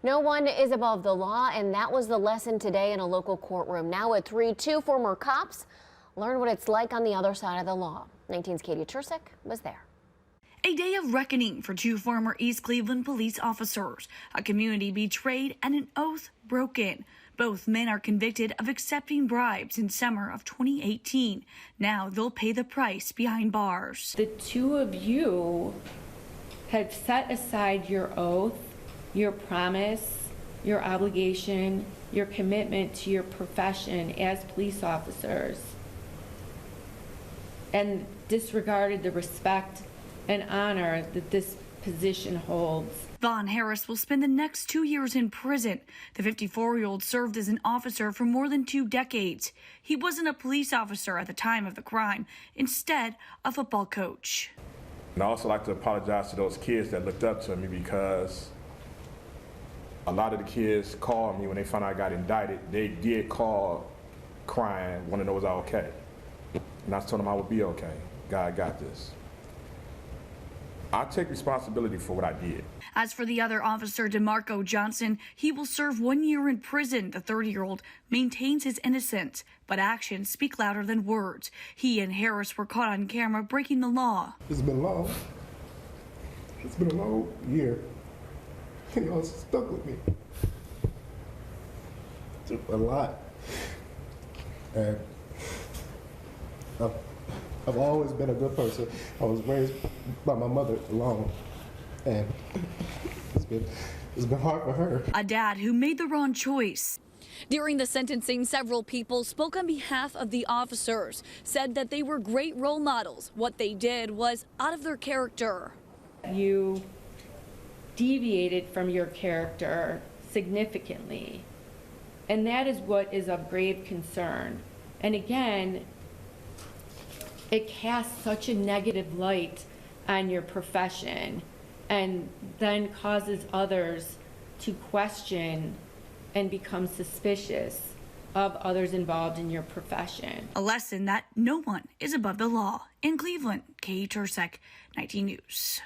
No one is above the law, and that was the lesson today in a local courtroom. Now at 3, 2 former cops learn what it's like on the other side of the law. 19's Katie Tursik was there. A day of reckoning for 2 former East Cleveland police officers, a community betrayed and an oath broken. Both men are convicted of accepting bribes in summer of 2018. Now they'll pay the price behind bars. The two of you have set aside your oath, your promise, your obligation, your commitment to your profession as police officers, and disregarded the respect and honor that this position holds. Vaughn Harris will spend the next 2 years in prison. The 54-year-old served as an officer for more than 2 decades. He wasn't a police officer at the time of the crime, instead a football coach. And I also like to apologize to those kids that looked up to me, because a lot of the kids called me when they found out I got indicted. They did call crying, want to know was I okay. And I told them I would be okay. God got this. I take responsibility for what I did. As for the other officer, DeMarco Johnson, he will serve 1 year in prison. The 30-year-old maintains his innocence, but actions speak louder than words. He and Harris were caught on camera breaking the law. It's been long. It's been a long year. Y'all stuck with me. A lot. And I've always been a good person. I was raised by my mother alone, and it's been hard for her. A dad who made the wrong choice. During the sentencing, several people spoke on behalf of the officers, said that they were great role models. What they did was out of their character. You deviated from your character significantly, and that is what is of grave concern. And again, it casts such a negative light on your profession, and then causes others to question and become suspicious of others involved in your profession. A lesson that no one is above the law. In Cleveland, Katie Tursik, 19 News.